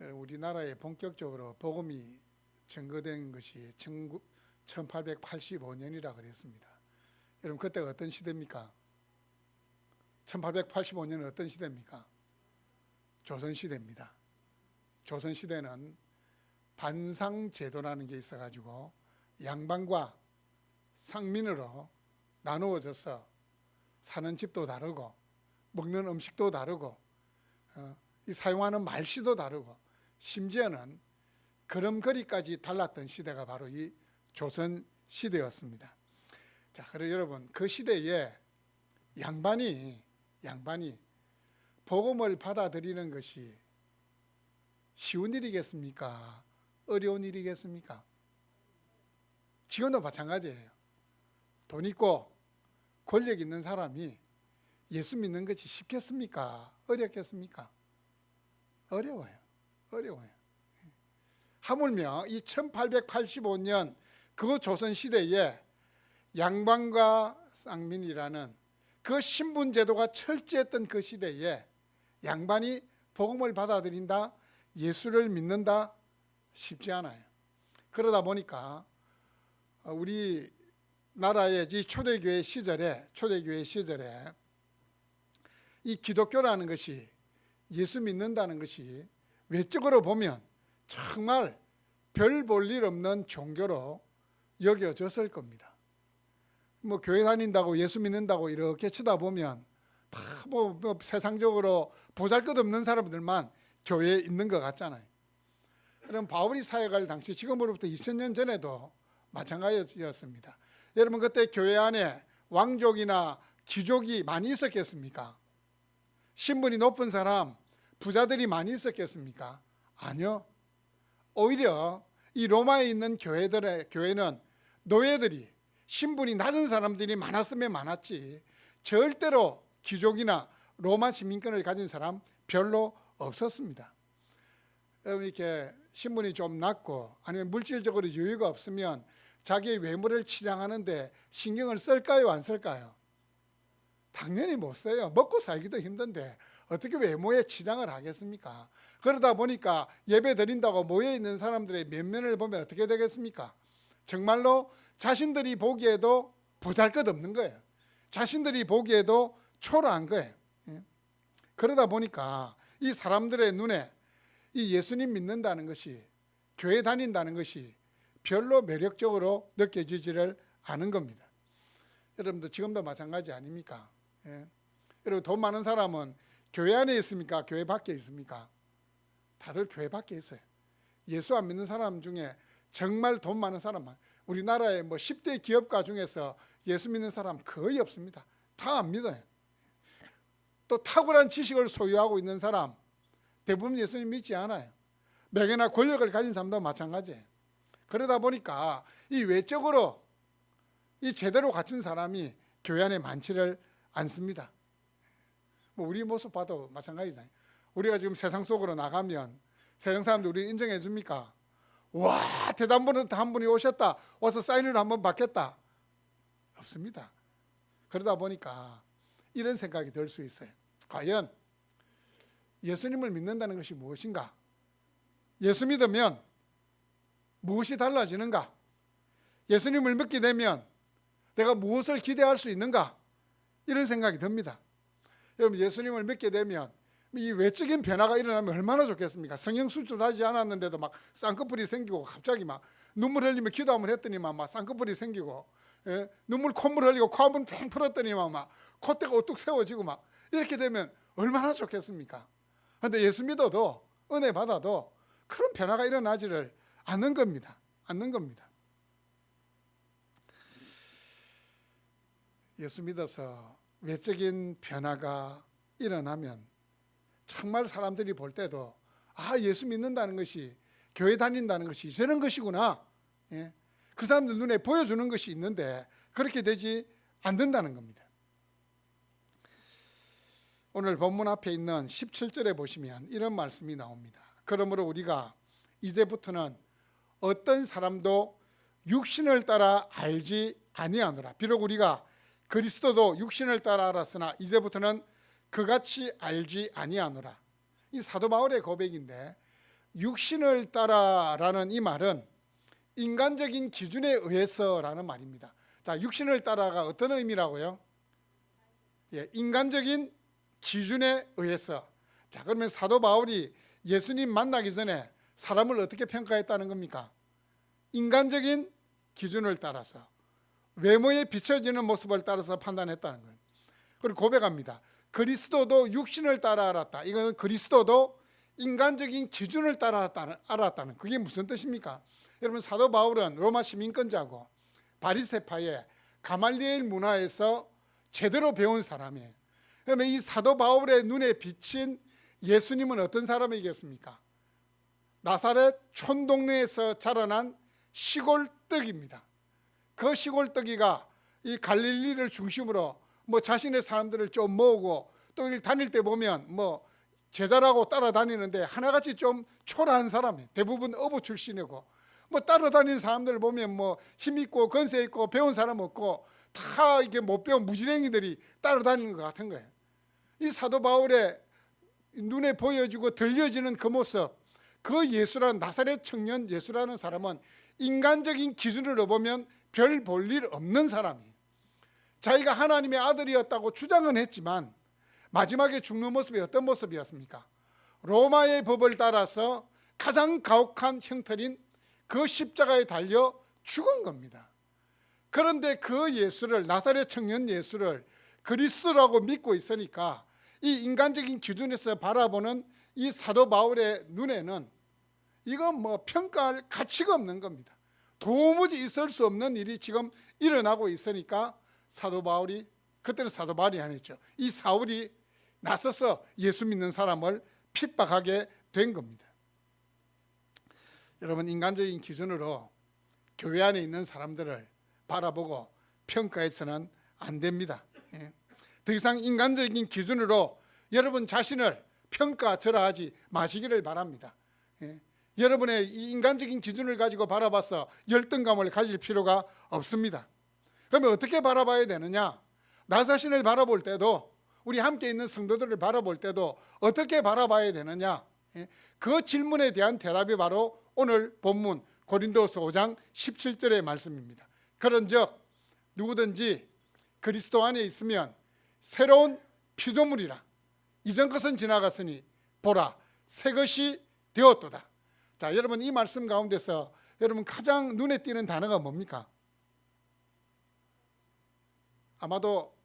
우리나라에 본격적으로 복음이 증거된 것이 1885년이라 그랬습니다. 여러분 그때가 어떤 시대입니까? 1885년은 어떤 시대입니까? 조선시대입니다. 조선시대는 반상제도라는 게 있어가지고 양반과 상민으로 나누어져서 사는 집도 다르고 먹는 음식도 다르고 이 사용하는 말씨도 다르고 심지어는 걸음걸이까지 달랐던 시대가 바로 이 조선시대였습니다. 자, 그래서 여러분 그 시대에 양반이 복음을 받아들이는 것이 쉬운 일이겠습니까? 어려운 일이겠습니까? 지금도 마찬가지예요. 돈 있고 권력 있는 사람이 예수 믿는 것이 쉽겠습니까? 어렵겠습니까? 어려워요. 하물며 이 1885년 그 조선시대에 양반과 쌍민이라는 그 신분제도가 철저했던 그 시대에 양반이 복음을 받아들인다, 예수를 믿는다 쉽지 않아요. 그러다 보니까 우리 나라의 이 초대교회 시절에 이 기독교라는 것이, 예수 믿는다는 것이 외적으로 보면 정말 별 볼 일 없는 종교로 여겨졌을 겁니다. 뭐 교회 다닌다고 예수 믿는다고 이렇게 쳐다보면 다 뭐 세상적으로 보잘것없는 사람들만 교회에 있는 것 같잖아요. 그럼 바울이 사역할 당시, 지금으로부터 2000년 전에도 마찬가지였습니다. 여러분 그때 교회 안에 왕족이나 귀족이 많이 있었겠습니까? 신분이 높은 사람, 부자들이 많이 있었겠습니까? 아니요. 오히려 이 로마에 있는 교회는 노예들이, 신분이 낮은 사람들이 많았으면 많았지 절대로 귀족이나 로마 시민권을 가진 사람 별로 없었습니다. 이렇게 신분이 좀 낮고 아니면 물질적으로 여유가 없으면 자기의 외모를 치장하는데 신경을 쓸까요, 안 쓸까요? 당연히 못 써요. 먹고 살기도 힘든데 어떻게 외모에 치장을 하겠습니까? 그러다 보니까 예배 드린다고 모여있는 사람들의 면면을 보면 어떻게 되겠습니까? 정말로 자신들이 보기에도 보잘것없는 거예요. 자신들이 보기에도 초라한 거예요. 그러다 보니까 이 사람들의 눈에 이 예수님 믿는다는 것이, 교회 다닌다는 것이 별로 매력적으로 느껴지지를 않은 겁니다. 여러분들 지금도 마찬가지 아닙니까? 여러분 돈 많은 사람은 교회 안에 있습니까? 교회 밖에 있습니까? 다들 교회 밖에 있어요. 예수 안 믿는 사람 중에 정말 돈 많은 사람만, 우리나라의 뭐 10대 기업가 중에서 예수 믿는 사람 거의 없습니다. 다 안 믿어요. 또 탁월한 지식을 소유하고 있는 사람 대부분 예수님 믿지 않아요. 명예나 권력을 가진 사람도 마찬가지예요. 그러다 보니까 이 외적으로 이 제대로 갖춘 사람이 교회 안에 많지를 않습니다. 뭐 우리 모습 봐도 마찬가지잖아요. 우리가 지금 세상 속으로 나가면 세상 사람들 우리 인정해 줍니까? 와, 대단분 한 분이 오셨다, 와서 사인을 한번 받겠다. 없습니다. 그러다 보니까 이런 생각이 들 수 있어요. 과연 예수님을 믿는다는 것이 무엇인가? 예수 믿으면 무엇이 달라지는가? 예수님을 믿게 되면 내가 무엇을 기대할 수 있는가? 이런 생각이 듭니다. 여러분 예수님을 믿게 되면 이 외적인 변화가 일어나면 얼마나 좋겠습니까? 성령 수술하지 않았는데도 막 쌍꺼풀이 생기고, 갑자기 막 눈물 흘리며 기도 한번 했더니만 막 쌍꺼풀이 생기고, 눈물 콧물 흘리고 코 한번 팽 풀었더니만 막 콧대가 우뚝 세워지고, 막 이렇게 되면 얼마나 좋겠습니까? 그런데 예수 믿어도, 은혜 받아도 그런 변화가 일어나지를 않는 겁니다. 예수 믿어서 외적인 변화가 일어나면 정말 사람들이 볼 때도 예수 믿는다는 것이, 교회 다닌다는 것이 저런 것이구나. 그 사람들 눈에 보여주는 것이 있는데 그렇게 되지 않는다는 겁니다. 오늘 본문 앞에 있는 17절에 보시면 이런 말씀이 나옵니다. 그러므로 우리가 이제부터는 어떤 사람도 육신을 따라 알지 아니하노라. 비록 우리가 그리스도도 육신을 따라 알았으나 이제부터는 그같이 알지 아니하노라. 이 사도 바울의 고백인데, 육신을 따라라는 이 말은 인간적인 기준에 의해서라는 말입니다. 자, 육신을 따라가 어떤 의미라고요? 예, 인간적인 기준에 의해서. 자, 그러면 사도 바울이 예수님 만나기 전에 사람을 어떻게 평가했다는 겁니까? 인간적인 기준을 따라서, 외모에 비춰지는 모습을 따라서 판단했다는 거예요. 그리고 고백합니다. 그리스도도 육신을 따라 알았다. 이건 그리스도도 인간적인 기준을 따라 알았다는, 그게 무슨 뜻입니까? 여러분, 사도 바울은 로마 시민권자고 바리새파의 가말리엘 문화에서 제대로 배운 사람이에요. 그러면 이 사도 바울의 눈에 비친 예수님은 어떤 사람이겠습니까? 나사렛 촌동네에서 자라난 시골떡입니다. 그 시골떡이가 이 갈릴리를 중심으로 뭐 자신의 사람들을 좀 모으고, 또 일 다닐 때 보면 뭐 제자라고 따라다니는데 하나같이 좀 초라한 사람이에요. 대부분 어부 출신이고, 뭐 따라다니는 사람들 보면 뭐 힘있고 건세 있고 배운 사람 없고 다 이게 못 배운 무지랭이들이 따라다니는 것 같은 거예요. 이 사도 바울의 눈에 보여지고 들려지는 그 모습, 그 예수라는, 나사렛 청년 예수라는 사람은 인간적인 기준으로 보면 별 볼 일 없는 사람이에요. 자기가 하나님의 아들이었다고 주장은 했지만 마지막에 죽는 모습이 어떤 모습이었습니까? 로마의 법을 따라서 가장 가혹한 형벌인 그 십자가에 달려 죽은 겁니다. 그런데 그 예수를, 나사렛 청년 예수를 그리스도라고 믿고 있으니까 이 인간적인 기준에서 바라보는 이 사도 바울의 눈에는 이건 뭐 평가할 가치가 없는 겁니다. 도무지 있을 수 없는 일이 지금 일어나고 있으니까 사도 바울이, 그때는 사도 바울이 아니죠, 이 사울이 나서서 예수 믿는 사람을 핍박하게 된 겁니다. 여러분, 인간적인 기준으로 교회 안에 있는 사람들을 바라보고 평가해서는 안 됩니다. 더 이상 인간적인 기준으로 여러분 자신을 평가절하하지 마시기를 바랍니다. 여러분의 이 인간적인 기준을 가지고 바라봐서 열등감을 가질 필요가 없습니다. 그러면 어떻게 바라봐야 되느냐? 나 자신을 바라볼 때도, 우리 함께 있는 성도들을 바라볼 때도 어떻게 바라봐야 되느냐? 그 질문에 대한 대답이 바로 오늘 본문 고린도서 5장 17절의 말씀입니다. 그런즉 누구든지 그리스도 안에 있으면 새로운 피조물이라. 이전 것은 지나갔으니 보라, 새 것이 되었도다. 자, 여러분, 이 말씀 가운데서 여러분 가장 눈에 띄는 단어가 뭡니까? 아마도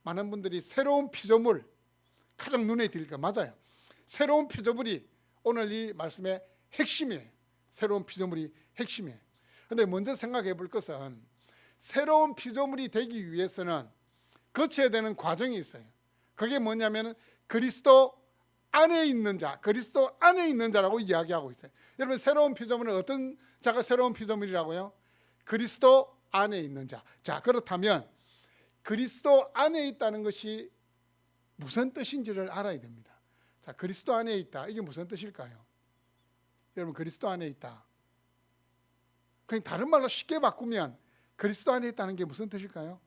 많은 분들이 새로운 피조물, 가장 눈에 띌 거 맞아요. 새로운 피조물이 오늘 이 말씀의 핵심이에요. 새로운 피조물이 핵심이에요. 그런데 먼저 생각해 볼 것은, 새로운 피조물이 되기 위해서는 거쳐야 되는 과정이 있어요. 그게 뭐냐면 그리스도 안에 있는 자, 그리스도 안에 있는 자라고 이야기하고 있어요. 여러분, 새로운 피조물은 어떤 자가 새로운 피조물이라고요? 그리스도 안에 있는 자. 자, 그렇다면 그리스도 안에 있다는 것이 무슨 뜻인지를 알아야 됩니다. 자, 그리스도 안에 있다, 이게 무슨 뜻일까요? 여러분, 그리스도 안에 있다, 그냥 다른 말로 쉽게 바꾸면 그리스도 안에 있다는 게 무슨 뜻일까요?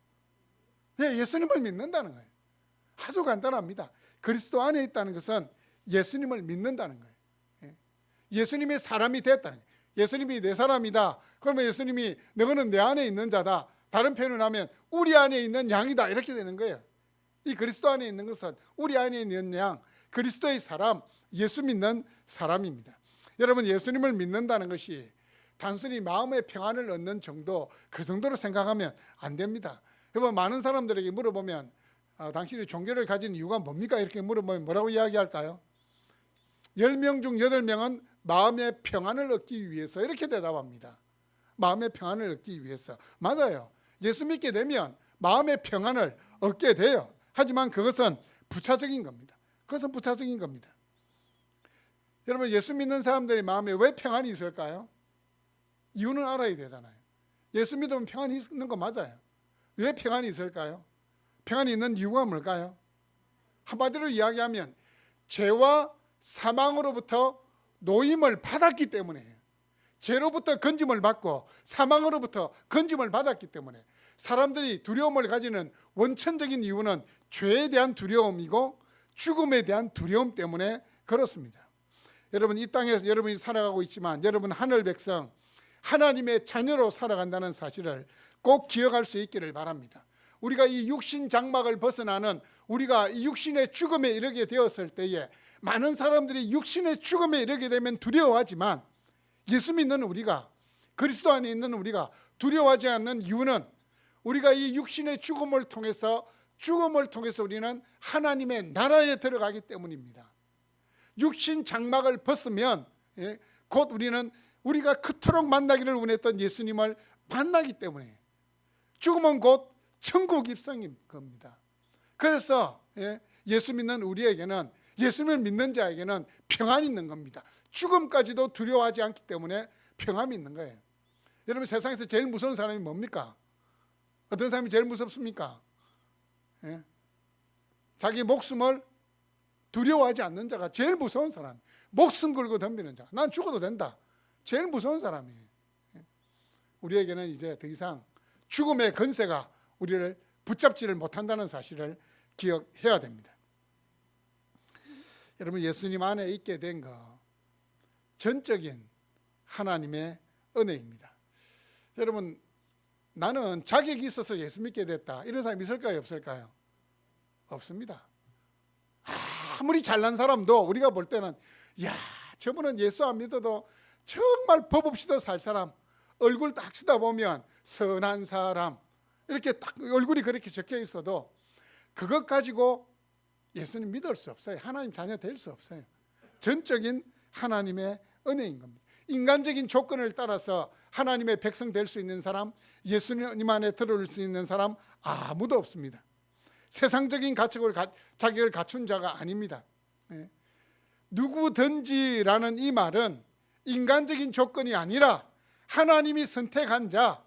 예, 예수님을 믿는다는 거예요. 아주 간단합니다. 그리스도 안에 있다는 것은 예수님을 믿는다는 거예요. 예수님의 사람이 됐다는 거예요. 예수님이 내 사람이다. 그러면 예수님이 너는 내 안에 있는 자다. 다른 표현을 하면 우리 안에 있는 양이다, 이렇게 되는 거예요. 이 그리스도 안에 있는 것은 우리 안에 있는 양, 그리스도의 사람, 예수 믿는 사람입니다. 여러분, 예수님을 믿는다는 것이 단순히 마음의 평안을 얻는 정도, 그 정도로 생각하면 안 됩니다. 여러분, 많은 사람들에게 물어보면 당신이 종교를 가진 이유가 뭡니까? 이렇게 물어보면 뭐라고 이야기할까요? 10명 중 8명은 마음의 평안을 얻기 위해서, 이렇게 대답합니다. 마음의 평안을 얻기 위해서. 맞아요. 예수 믿게 되면 마음의 평안을 얻게 돼요. 하지만 그것은 부차적인 겁니다. 그것은 부차적인 겁니다. 여러분, 예수 믿는 사람들의 마음에 왜 평안이 있을까요? 이유는 알아야 되잖아요. 예수 믿으면 평안이 있는 거 맞아요. 왜 평안이 있을까요? 평안이 있는 이유가 뭘까요? 한마디로 이야기하면 죄와 사망으로부터 노임을 받았기 때문에, 죄로부터 건짐을 받고 사망으로부터 건짐을 받았기 때문에, 사람들이 두려움을 가지는 원천적인 이유는 죄에 대한 두려움이고 죽음에 대한 두려움 때문에 그렇습니다. 여러분 이 땅에서 여러분이 살아가고 있지만 여러분 하늘 백성 하나님의 자녀로 살아간다는 사실을 꼭 기억할 수 있기를 바랍니다. 우리가 이 육신 장막을 벗어나는 우리가 이 육신의 죽음에 이르게 되었을 때에 많은 사람들이 육신의 죽음에 이르게 되면 두려워하지만 예수 믿는 우리가 그리스도 안에 있는 우리가 두려워하지 않는 이유는 우리가 이 육신의 죽음을 통해서 우리는 하나님의 나라에 들어가기 때문입니다. 육신 장막을 벗으면 곧 우리는 우리가 그토록 만나기를 원했던 예수님을 만나기 때문에 죽음은 곧 천국 입성인 겁니다. 그래서 예수 믿는 우리에게는 예수님을 믿는 자에게는 평안이 있는 겁니다. 죽음까지도 두려워하지 않기 때문에 평안이 있는 거예요. 여러분 세상에서 제일 무서운 사람이 뭡니까? 어떤 사람이 제일 무섭습니까? 자기 목숨을 두려워하지 않는 자가 제일 무서운 사람. 목숨 걸고 덤비는 자. 난 죽어도 된다. 제일 무서운 사람이에요. 우리에게는 이제 더 이상 죽음의 권세가 우리를 붙잡지를 못한다는 사실을 기억해야 됩니다. 여러분 예수님 안에 있게 된 거 전적인 하나님의 은혜입니다. 여러분 나는 자격이 있어서 예수 믿게 됐다 이런 사람 있을까요 없을까요? 없습니다. 아무리 잘난 사람도 우리가 볼 때는 야 저분은 예수 안 믿어도 정말 법 없이도 살 사람, 얼굴 딱 쳐다보면 선한 사람 이렇게 딱 얼굴이 그렇게 적혀 있어도 그것 가지고 예수님 믿을 수 없어요. 하나님 자녀 될 수 없어요. 전적인 하나님의 은혜인 겁니다. 인간적인 조건을 따라서 하나님의 백성 될 수 있는 사람, 예수님 안에 들어올 수 있는 사람 아무도 없습니다. 세상적인 자격을 갖춘 자가 아닙니다. 누구든지라는 이 말은 인간적인 조건이 아니라 하나님이 선택한 자,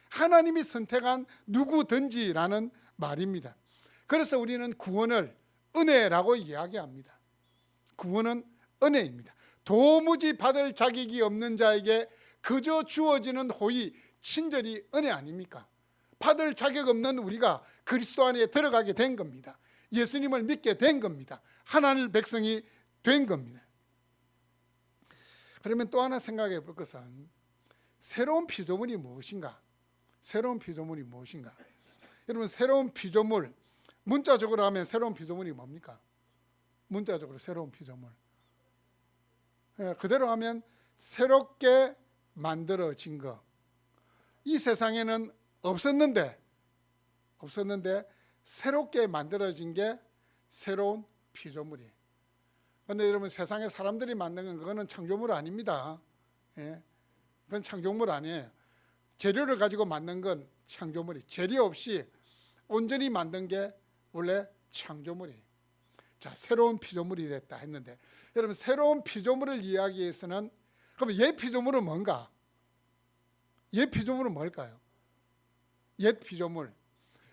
하나님이 선택한 누구든지라는 말입니다. 그래서 우리는 구원을 은혜라고 이야기합니다. 구원은 은혜입니다. 도무지 받을 자격이 없는 자에게 그저 주어지는 호의, 친절이 은혜 아닙니까? 받을 자격 없는 우리가 그리스도 안에 들어가게 된 겁니다. 예수님을 믿게 된 겁니다. 하나님 백성이 된 겁니다. 그러면 또 하나 생각해 볼 것은 새로운 피조물이 무엇인가? 새로운 피조물이 무엇인가? 여러분 새로운 피조물, 문자적으로 하면 새로운 피조물이 뭡니까? 문자적으로 새로운 피조물. 그대로 하면 새롭게 만들어진 것. 이 세상에는 없었는데 새롭게 만들어진 게 새로운 피조물이에요. 그런데 여러분 세상에 사람들이 만든 건 그거는 창조물 아닙니다. 그건 창조물 아니에요. 재료를 가지고 만든 건 창조물이, 재료 없이 온전히 만든 게 원래 창조물이에요. 자, 새로운 피조물이 됐다 했는데 여러분 새로운 피조물을 이야기해서는 그럼 옛 피조물은 뭔가? 옛 피조물은 뭘까요? 옛 피조물.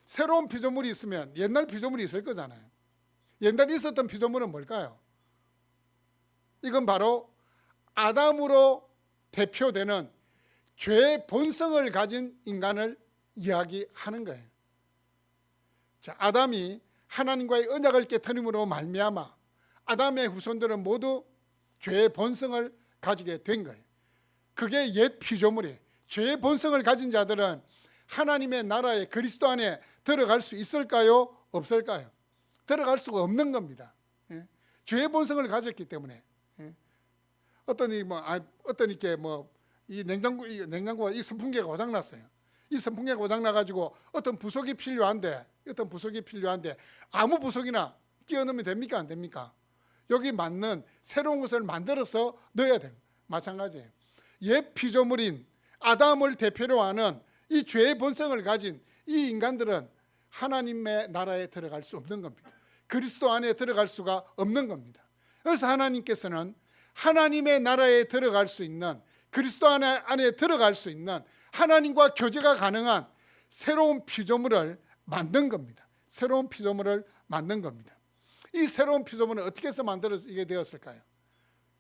새로운 피조물이 있으면 옛날 피조물이 있을 거잖아요. 옛날에 있었던 피조물은 뭘까요? 이건 바로 아담으로 대표되는 죄의 본성을 가진 인간을 이야기하는 거예요. 자, 아담이 하나님과의 언약을 깨트림으로 말미암아 아담의 후손들은 모두 죄의 본성을 가지게 된 거예요. 그게 옛 피조물이에요. 죄의 본성을 가진 자들은 하나님의 나라에 그리스도 안에 들어갈 수 있을까요? 없을까요? 들어갈 수가 없는 겁니다. 죄의 본성을 가졌기 때문에. 어떤 이렇게 이 냉장고가 이 선풍기가 고장 났어요. 이 선풍기가 고장 나가지고 어떤 부속이 필요한데 아무 부속이나 끼워 넣으면 됩니까? 안 됩니까? 여기 맞는 새로운 것을 만들어서 넣어야 돼요. 마찬가지예요. 옛 피조물인 아담을 대표로 하는 이 죄의 본성을 가진 이 인간들은 하나님의 나라에 들어갈 수 없는 겁니다. 그리스도 안에 들어갈 수가 없는 겁니다. 그래서 하나님께서는 하나님의 나라에 들어갈 수 있는, 그리스도 안에 들어갈 수 있는 하나님과 교제가 가능한 새로운 피조물을 만든 겁니다. 새로운 피조물을 만든 겁니다. 이 새로운 피조물은 어떻게 해서 만들어지게 되었을까요?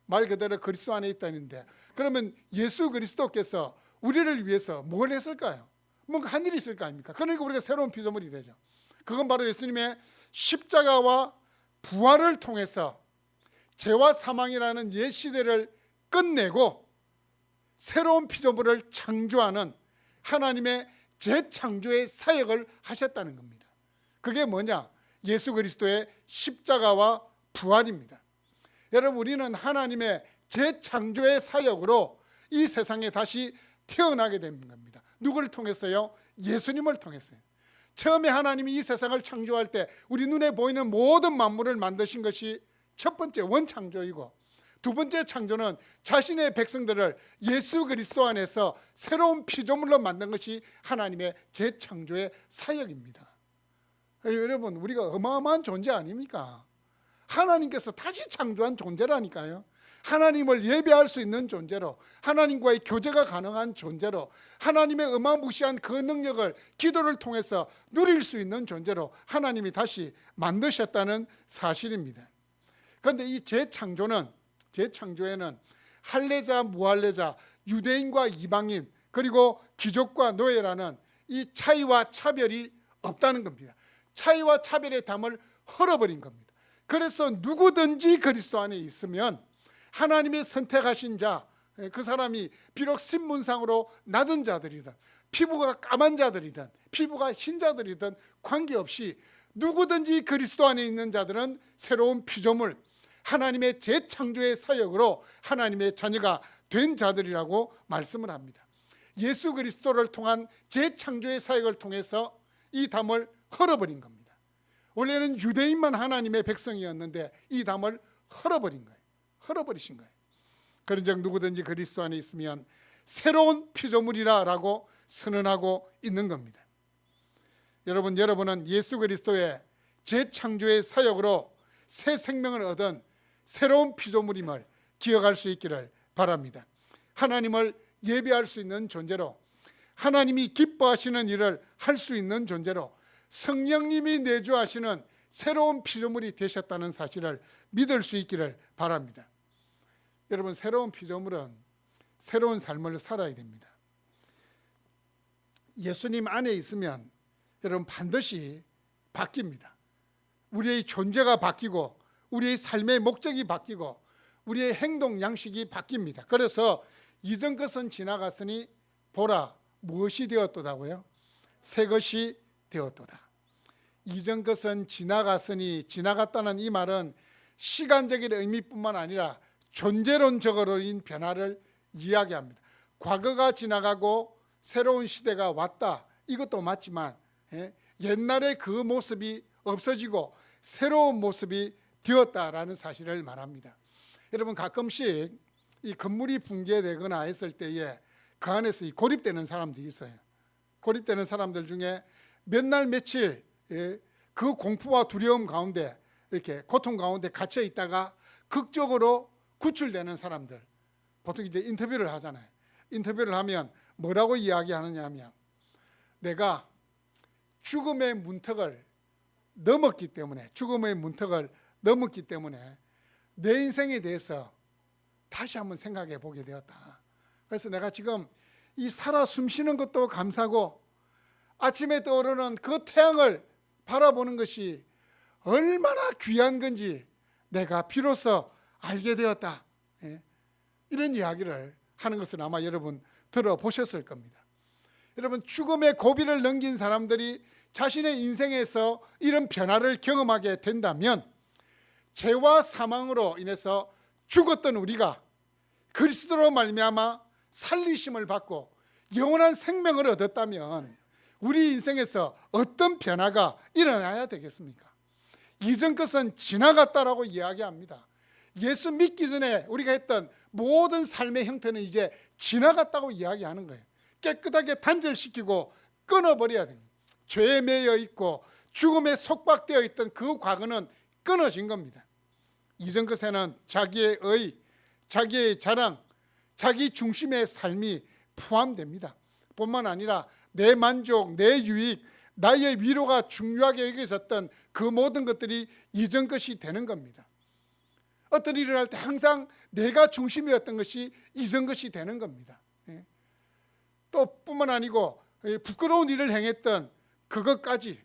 말 그대로 그리스도 안에 있다는데 그러면 예수 그리스도께서 우리를 위해서 뭘 했을까요? 뭔가 한 일이 있을 거 아닙니까? 그러니까 우리가 새로운 피조물이 되죠. 그건 바로 예수님의 십자가와 부활을 통해서 죄와 사망이라는 옛 시대를 끝내고 새로운 피조물을 창조하는 하나님의 재창조의 사역을 하셨다는 겁니다. 그게 뭐냐? 예수 그리스도의 십자가와 부활입니다. 여러분, 우리는 하나님의 재창조의 사역으로 이 세상에 다시 태어나게 된 겁니다. 누구를 통해서요? 예수님을 통해서요. 처음에 하나님이 이 세상을 창조할 때 우리 눈에 보이는 모든 만물을 만드신 것이 첫 번째 원창조이고, 두 번째 창조는 자신의 백성들을 예수 그리스도 안에서 새로운 피조물로 만든 것이 하나님의 재창조의 사역입니다. 여러분, 우리가 어마어마한 존재 아닙니까? 하나님께서 다시 창조한 존재라니까요. 하나님을 예배할 수 있는 존재로, 하나님과의 교제가 가능한 존재로, 하나님의 어마무시한 그 능력을 기도를 통해서 누릴 수 있는 존재로 하나님이 다시 만드셨다는 사실입니다. 그런데 이 재창조에는 할례자, 무할례자, 유대인과 이방인, 그리고 귀족과 노예라는 이 차이와 차별이 없다는 겁니다. 차이와 차별의 담을 헐어버린 겁니다. 그래서 누구든지 그리스도 안에 있으면 하나님의 선택하신 자, 그 사람이 비록 신문상으로 낮은 자들이든 피부가 까만 자들이든 피부가 흰 자들이든 관계없이 누구든지 그리스도 안에 있는 자들은 새로운 피조물, 하나님의 재창조의 사역으로 하나님의 자녀가 된 자들이라고 말씀을 합니다. 예수 그리스도를 통한 재창조의 사역을 통해서 이 담을 헐어버린 겁니다. 원래는 유대인만 하나님의 백성이었는데 이 담을 헐어버린 거예요. 헐어버리신 거예요. 그런즉 누구든지 그리스도 안에 있으면 새로운 피조물이라고 선언하고 있는 겁니다. 여러분은 예수 그리스도의 재창조의 사역으로 새 생명을 얻은 새로운 피조물임을 기억할 수 있기를 바랍니다. 하나님을 예배할 수 있는 존재로, 하나님이 기뻐하시는 일을 할 수 있는 존재로, 성령님이 내주하시는 새로운 피조물이 되셨다는 사실을 믿을 수 있기를 바랍니다. 여러분, 새로운 피조물은 새로운 삶을 살아야 됩니다. 예수님 안에 있으면 여러분 반드시 바뀝니다. 우리의 존재가 바뀌고 우리의 삶의 목적이 바뀌고 우리의 행동 양식이 바뀝니다. 그래서 이전 것은 지나갔으니 보라, 무엇이 되었도다고요? 새 것이 되었도다. 이전 것은 지나갔으니, 지나갔다는 이 말은 시간적인 의미뿐만 아니라 존재론적으로인 변화를 이야기합니다. 과거가 지나가고 새로운 시대가 왔다, 이것도 맞지만 옛날의 그 모습이 없어지고 새로운 모습이 되었다라는 사실을 말합니다. 여러분, 가끔씩 이 건물이 붕괴되거나 했을 때에 그 안에서 고립되는 사람들이 있어요. 고립되는 사람들 중에 몇 날 며칠 그 공포와 두려움 가운데, 이렇게 고통 가운데 갇혀 있다가 극적으로 구출되는 사람들, 보통 이제 인터뷰를 하잖아요. 인터뷰를 하면 뭐라고 이야기하느냐 하면, 내가 죽음의 문턱을 넘었기 때문에 내 인생에 대해서 다시 한번 생각해 보게 되었다. 그래서 내가 지금 이 살아 숨쉬는 것도 감사하고 아침에 떠오르는 그 태양을 바라보는 것이 얼마나 귀한 건지 내가 비로소 알게 되었다. 이런 이야기를 하는 것을 아마 여러분 들어보셨을 겁니다. 여러분, 죽음의 고비를 넘긴 사람들이 자신의 인생에서 이런 변화를 경험하게 된다면, 죄와 사망으로 인해서 죽었던 우리가 그리스도로 말미암아 살리심을 받고 영원한 생명을 얻었다면 우리 인생에서 어떤 변화가 일어나야 되겠습니까? 이전 것은 지나갔다라고 이야기합니다. 예수 믿기 전에 우리가 했던 모든 삶의 형태는 이제 지나갔다고 이야기하는 거예요. 깨끗하게 단절시키고 끊어버려야 됩니다. 죄에 매여 있고 죽음에 속박되어 있던 그 과거는 끊어진 겁니다. 이전 것에는 자기의 의, 자기의 자랑, 자기 중심의 삶이 포함됩니다. 뿐만 아니라 내 만족, 내 유익, 나의 위로가 중요하게 여겨졌던 그 모든 것들이 이전 것이 되는 겁니다. 어떤 일을 할 때 항상 내가 중심이었던 것이 이전 것이 되는 겁니다. 또 뿐만 아니고 부끄러운 일을 행했던 그것까지,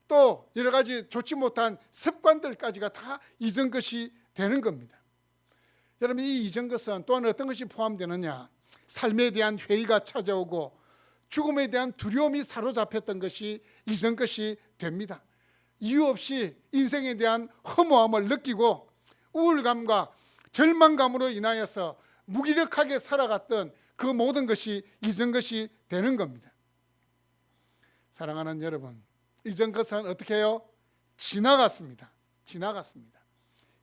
또 여러 가지 좋지 못한 습관들까지가 다 이전 것이 되는 겁니다. 여러분, 이 이전 것은 또한 어떤 것이 포함되느냐? 삶에 대한 회의가 찾아오고 죽음에 대한 두려움이 사로잡혔던 것이 이전 것이 됩니다. 이유 없이 인생에 대한 허무함을 느끼고 우울감과 절망감으로 인하여서 무기력하게 살아갔던 그 모든 것이 이전 것이 되는 겁니다. 사랑하는 여러분, 이전 것은 어떻게 해요? 지나갔습니다. 지나갔습니다.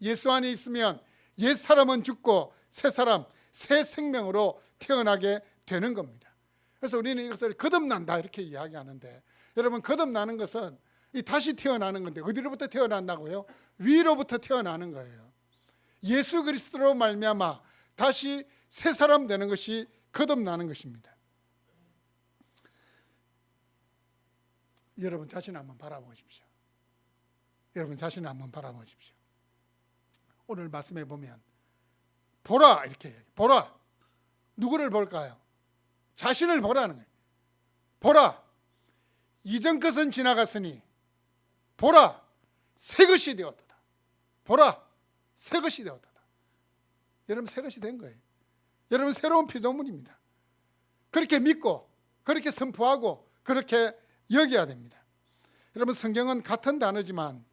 예수 안에 있으면 옛 사람은 죽고 새 사람, 새 생명으로 태어나게 되는 겁니다. 그래서 우리는 이것을 거듭난다 이렇게 이야기하는데, 여러분, 거듭나는 것은 이 다시 태어나는 건데 어디로부터 태어난다고요? 위로부터 태어나는 거예요. 예수 그리스도로 말미암아 다시 새 사람 되는 것이 거듭나는 것입니다. 여러분 자신 한번 바라보십시오. 여러분 자신을 한번 바라보십시오. 오늘 말씀해 보면 보라 이렇게 얘기해요. 보라. 누구를 볼까요? 자신을 보라는 거예요. 보라. 이전 것은 지나갔으니 보라. 새 것이 되었도다. 보라. 새 것이 되었도다. 여러분 새 것이 된 거예요. 여러분 새로운 피조물입니다. 그렇게 믿고 그렇게 선포하고 그렇게 여겨야 됩니다. 여러분 성경은 같은 단어지만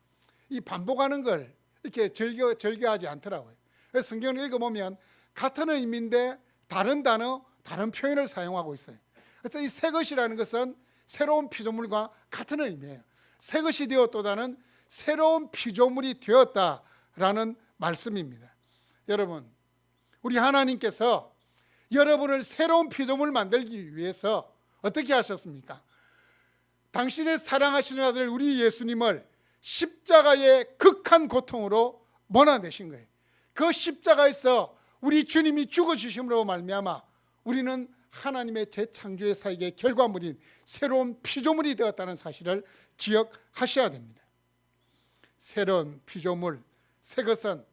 이 반복하는 걸 이렇게 절개하지 않더라고요. 그래서 성경을 읽어보면 같은 의미인데 다른 단어, 다른 표현을 사용하고 있어요. 그래서 이 새 것이라는 것은 새로운 피조물과 같은 의미예요. 새 것이 되었도다는 새로운 피조물이 되었다라는 말씀입니다. 여러분, 우리 하나님께서 여러분을 새로운 피조물 만들기 위해서 어떻게 하셨습니까? 당신의 사랑하시는 아들 우리 예수님을 십자가의 극한 고통으로 몰아내신 거예요. 그 십자가에서 우리 주님이 죽어주심으로 말미암아 우리는 하나님의 재창조의 사역의 결과물인 새로운 피조물이 되었다는 사실을 기억하셔야 됩니다. 새로운 피조물, 새 것은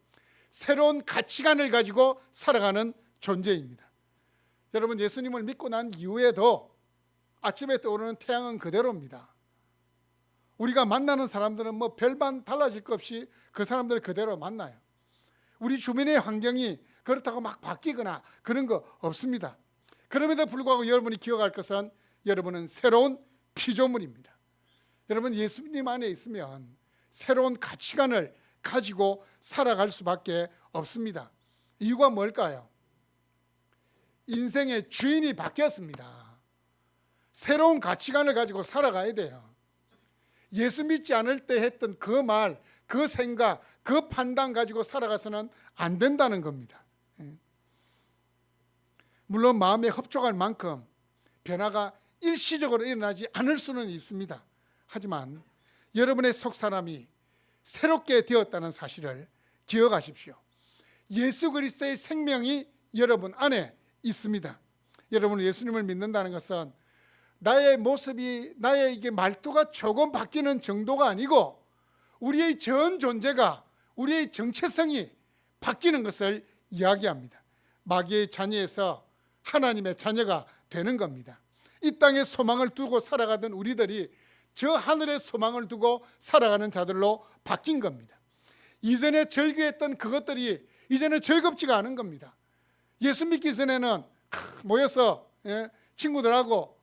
새로운 가치관을 가지고 살아가는 존재입니다. 여러분 예수님을 믿고 난 이후에도 아침에 떠오르는 태양은 그대로입니다. 우리가 만나는 사람들은 뭐 별반 달라질 것 없이 그 사람들 그대로 만나요. 우리 주변의 환경이 그렇다고 막 바뀌거나 그런 거 없습니다. 그럼에도 불구하고 여러분이 기억할 것은 여러분은 새로운 피조물입니다. 여러분 예수님 안에 있으면 새로운 가치관을 가지고 살아갈 수밖에 없습니다. 이유가 뭘까요? 인생의 주인이 바뀌었습니다. 새로운 가치관을 가지고 살아가야 돼요. 예수 믿지 않을 때 했던 그 말, 그 생각, 그 판단 가지고 살아가서는 안 된다는 겁니다. 물론 마음에 협족할 만큼 변화가 일시적으로 일어나지 않을 수는 있습니다. 하지만 여러분의 속사람이 새롭게 되었다는 사실을 기억하십시오. 예수 그리스도의 생명이 여러분 안에 있습니다. 여러분 예수님을 믿는다는 것은 나의 모습이, 나의 이게 말투가 조금 바뀌는 정도가 아니고 우리의 전 존재가, 우리의 정체성이 바뀌는 것을 이야기합니다. 마귀의 자녀에서 하나님의 자녀가 되는 겁니다. 이 땅에 소망을 두고 살아가던 우리들이 저 하늘의 소망을 두고 살아가는 자들로 바뀐 겁니다. 이전에 즐거웠던 그것들이 이제는 즐겁지가 않은 겁니다. 예수 믿기 전에는 모여서 친구들하고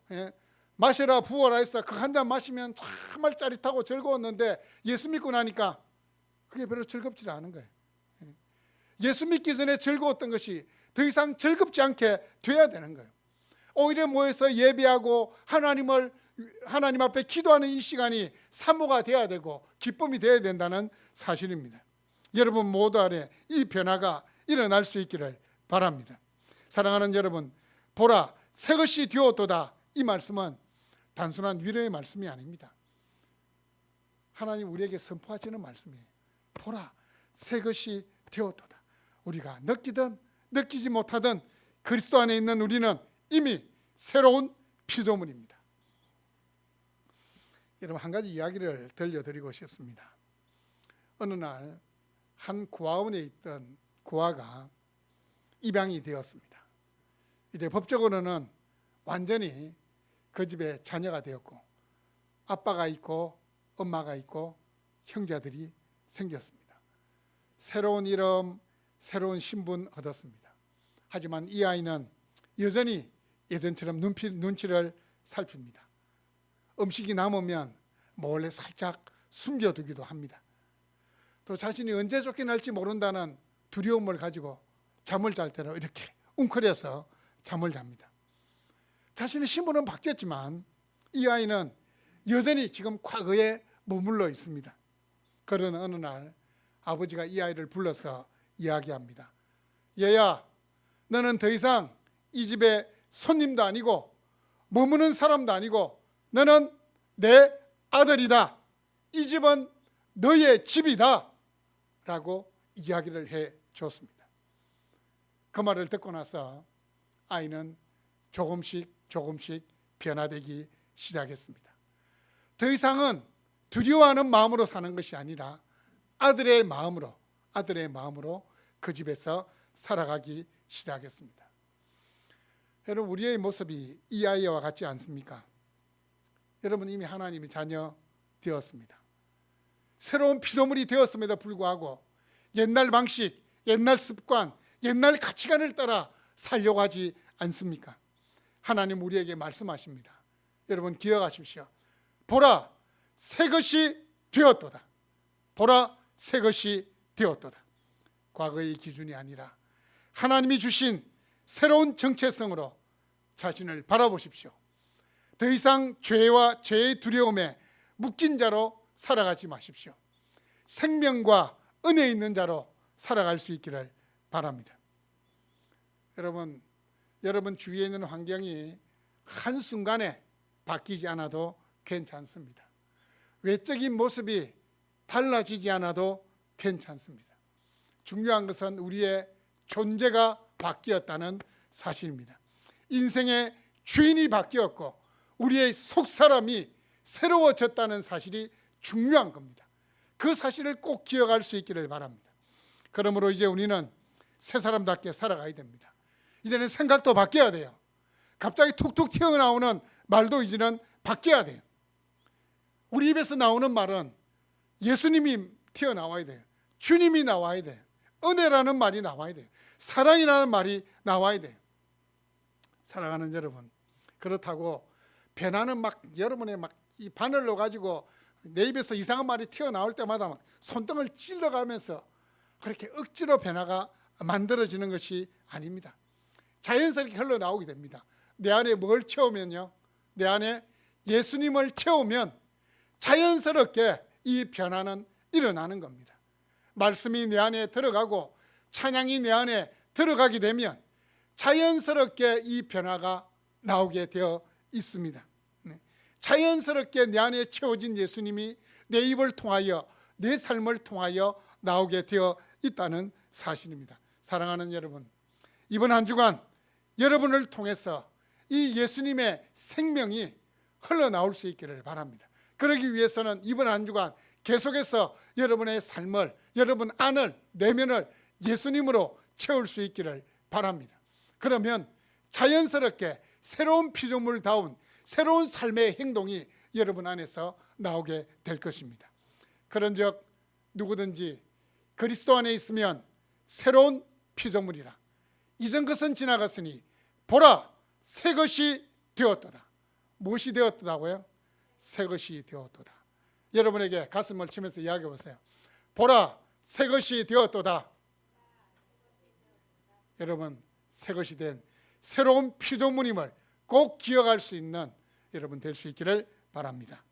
마셔라 부어라 해서 그 한 잔 마시면 정말 짜릿하고 즐거웠는데 예수 믿고 나니까 그게 별로 즐겁지 않은 거예요. 예수 믿기 전에 즐거웠던 것이 더 이상 즐겁지 않게 돼야 되는 거예요. 오히려 모여서 예배하고 하나님 앞에 기도하는 이 시간이 사모가 돼야 되고 기쁨이 돼야 된다는 사실입니다. 여러분 모두 안에 이 변화가 일어날 수 있기를 바랍니다. 사랑하는 여러분, 보라 새 것이 되었도다. 이 말씀은 단순한 위로의 말씀이 아닙니다. 하나님 우리에게 선포하시는 말씀이에요. 보라 새 것이 되었도다. 우리가 느끼든 느끼지 못하든 그리스도 안에 있는 우리는 이미 새로운 피조물입니다. 여러분 한 가지 이야기를 들려드리고 싶습니다. 어느 날 한 고아원에 있던 고아가 입양이 되었습니다. 이제 법적으로는 완전히 그 집에 자녀가 되었고 아빠가 있고 엄마가 있고 형제들이 생겼습니다. 새로운 이름, 새로운 신분 얻었습니다. 하지만 이 아이는 여전히 예전처럼 눈치를 살핍니다. 음식이 남으면 몰래 살짝 숨겨두기도 합니다. 또 자신이 언제 쫓겨날지 모른다는 두려움을 가지고 잠을 잘 때는 이렇게 웅크려서 잠을 잡니다. 자신의 신분은 바뀌었지만 이 아이는 여전히 지금 과거에 머물러 있습니다. 그러는 어느 날 아버지가 이 아이를 불러서 이야기합니다. 얘야, 너는 더 이상 이 집의 손님도 아니고 머무는 사람도 아니고 너는 내 아들이다. 이 집은 너의 집이다. 라고 이야기를 해 줬습니다. 그 말을 듣고 나서 아이는 조금씩 변화되기 시작했습니다. 더 이상은 두려워하는 마음으로 사는 것이 아니라 아들의 마음으로 그 집에서 살아가기 시작했습니다. 여러분, 우리의 모습이 이 아이와 같지 않습니까? 여러분, 이미 하나님의 자녀 되었습니다. 새로운 피조물이 되었음에도 불구하고 옛날 방식, 옛날 습관, 옛날 가치관을 따라 살려고 하지 않습니까? 하나님 우리에게 말씀하십니다. 여러분 기억하십시오. 보라, 새 것이 되었도다. 보라, 새 것이 되었도다. 과거의 기준이 아니라 하나님이 주신 새로운 정체성으로 자신을 바라보십시오. 더 이상 죄와 죄의 두려움에 묶인 자로 살아가지 마십시오. 생명과 은혜 있는 자로 살아갈 수 있기를 바랍니다. 여러분 주위에 있는 환경이 한순간에 바뀌지 않아도 괜찮습니다. 외적인 모습이 달라지지 않아도 괜찮습니다. 중요한 것은 우리의 존재가 바뀌었다는 사실입니다. 인생의 주인이 바뀌었고 우리의 속사람이 새로워졌다는 사실이 중요한 겁니다. 그 사실을 꼭 기억할 수 있기를 바랍니다. 그러므로 이제 우리는 새 사람답게 살아가야 됩니다. 이제는 생각도 바뀌어야 돼요. 갑자기 툭툭 튀어나오는 말도 이제는 바뀌어야 돼요. 우리 입에서 나오는 말은 예수님이 튀어나와야 돼요. 주님이 나와야 돼요. 은혜라는 말이 나와야 돼요. 사랑이라는 말이 나와야 돼요. 사랑하는 여러분, 그렇다고 변화는 막 여러분의 막 이 바늘로 가지고 내 입에서 이상한 말이 튀어나올 때마다 막 손등을 찔러가면서 그렇게 억지로 변화가 만들어지는 것이 아닙니다. 자연스럽게 흘러나오게 됩니다. 내 안에 뭘 채우면요, 내 안에 예수님을 채우면 자연스럽게 이 변화는 일어나는 겁니다. 말씀이 내 안에 들어가고 찬양이 내 안에 들어가게 되면 자연스럽게 이 변화가 나오게 되어 있습니다. 자연스럽게 내 안에 채워진 예수님이 내 입을 통하여 내 삶을 통하여 나오게 되어 있다는 사실입니다. 사랑하는 여러분, 이번 한 주간 여러분을 통해서 이 예수님의 생명이 흘러나올 수 있기를 바랍니다. 그러기 위해서는 이번 한 주간 계속해서 여러분의 삶을, 여러분 안을, 내면을 예수님으로 채울 수 있기를 바랍니다. 그러면 자연스럽게 새로운 피조물다운 새로운 삶의 행동이 여러분 안에서 나오게 될 것입니다. 그런즉 누구든지 그리스도 안에 있으면 새로운 피조물이라. 이전 것은 지나갔으니 보라, 새 것이 되었도다. 무엇이 되었다고요? 새 것이 되었도다. 여러분에게 가슴을 치면서 이야기해 보세요. 보라, 새 것이 되었도다. 여러분, 새 것이 된 새로운 피조물임을 꼭 기억할 수 있는 여러분 될 수 있기를 바랍니다.